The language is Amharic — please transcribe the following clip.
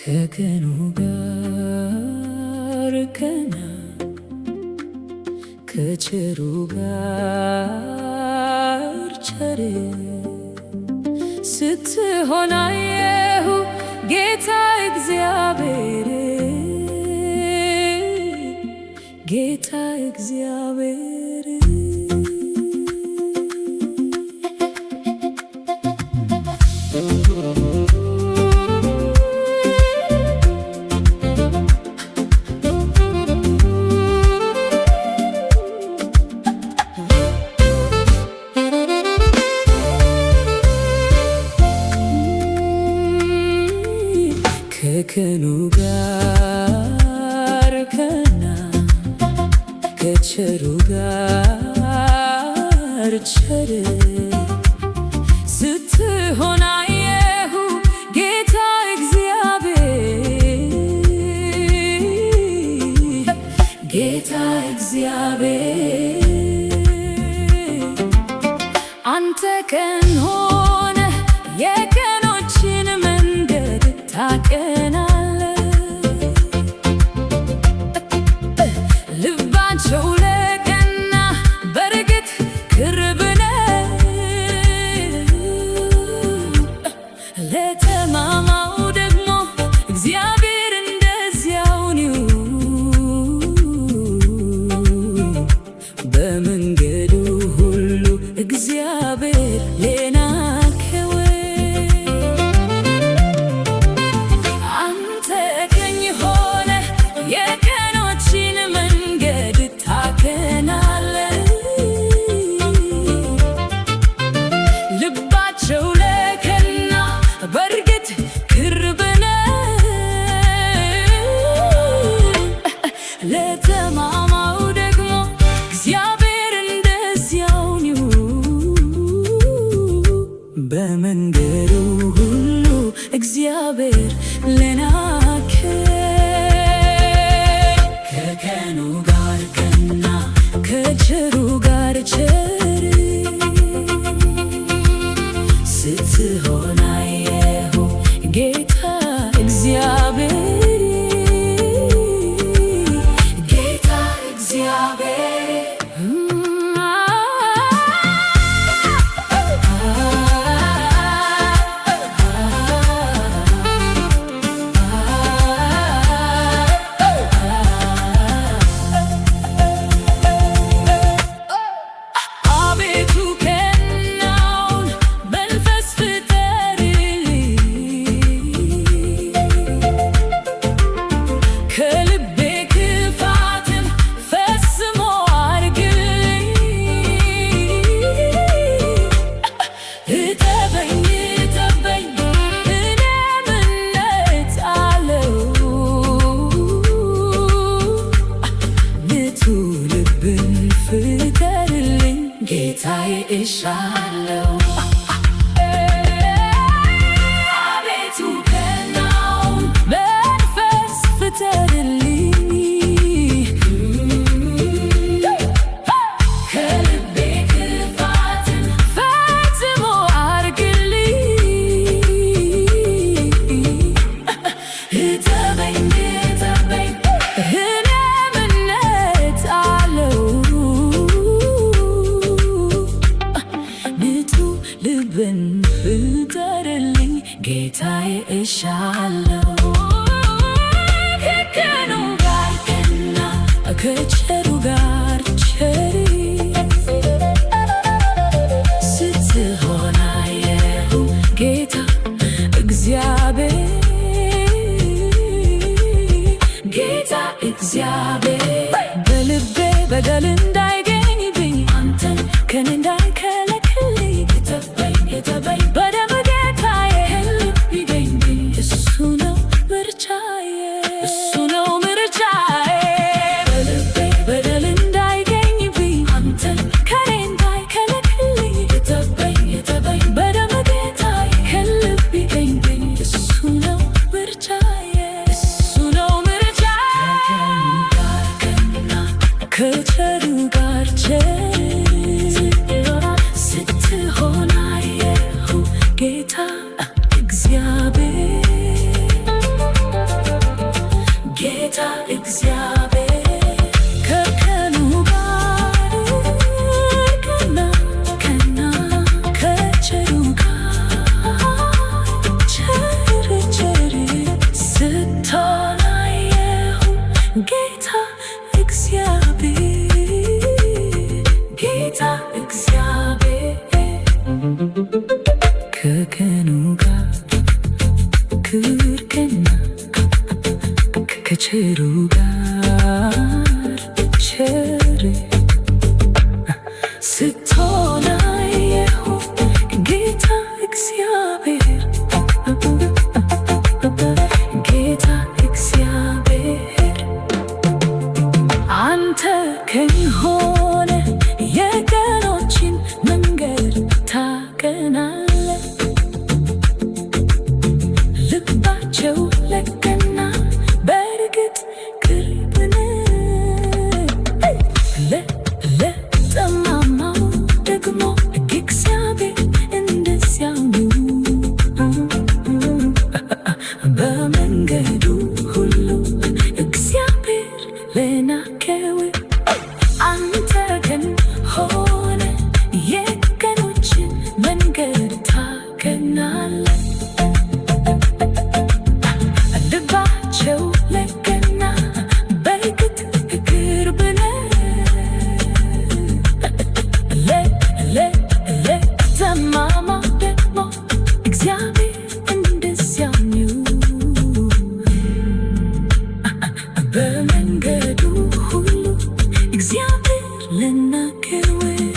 ከቀኑ ጋር ቀና ከቸሩ ጋር ቸር ስትሆን አየሁ ጌታ እግዚአብሔር ጌታ እግዚአብሔር ከቀኑ ጋር ቀና ከቸሩ ጋር ቸር ስትሆን አየሁ ጌታ እግዚአብሔር ጌታ እግዚአብሔር አንተ ቀን ሆነ የቀኖችን መንገድ ታቀናለህ ልባቸው ለቀና በርግጥ ቅርብ ነህ ለጠማማው ደግሞ እግዚአብሔር እንደዚያው ነው በመንገዱ ሁሉ እግዚአብሔር ለናከው አንተ ቀኝ ሆነ የቀኖችን መንገድ ታቀናለህ ልባቸው ለቀና በርግጥ ቅርብ ነህ ለጠማማው ደግሞ እግዚአብሔር እንደዚያው ነው በመንገዱ ሁሉ እግዚአብሔር ለናከው ከቀኑ ጋር ቀና ከቸሩ ጋር ቸር ስትሆን አየሁ ጌታ እግዚአብሔር ጌታ እግዚአብሔር አቤቱ ቀናውን መንፈስ ፍጠርልኝ ከልቤ ክፋትን ፈጽሞ አርግልኝ እጠበኝ እጠበኝ እኔ እምነት አለው ንቱ ልብን ፍጠርልኝ ጌታዬ እሻለው አቤቱ ቀናውን መንፈስ ፍጠርልኝ ከልቤ ክፋትን ፈጽሞ አርግልኝ እጠበኝ እጠበኝ እኔ እምነት አለው ንቱ ልብን ፍጠርልኝ ጌታዬ እሻለው ከቀኑ ጋር ቀና ከቸሩ ጋር ቸር ስትሆን አየሁ ጌታ እግዚአብሔር ጌታ እግዚአብሔር በልቤ በደል እንዳይገኝብኝ አንተን ከኔ እንዳይከለክልኝ እጠበኝ እጠበኝ በደም ጌታዬ ልብ ይገኝብኝ እሱ ነው ምርጫዬ እሱ ነው ምርጫዬ በልቤ ከባህሩ ጋር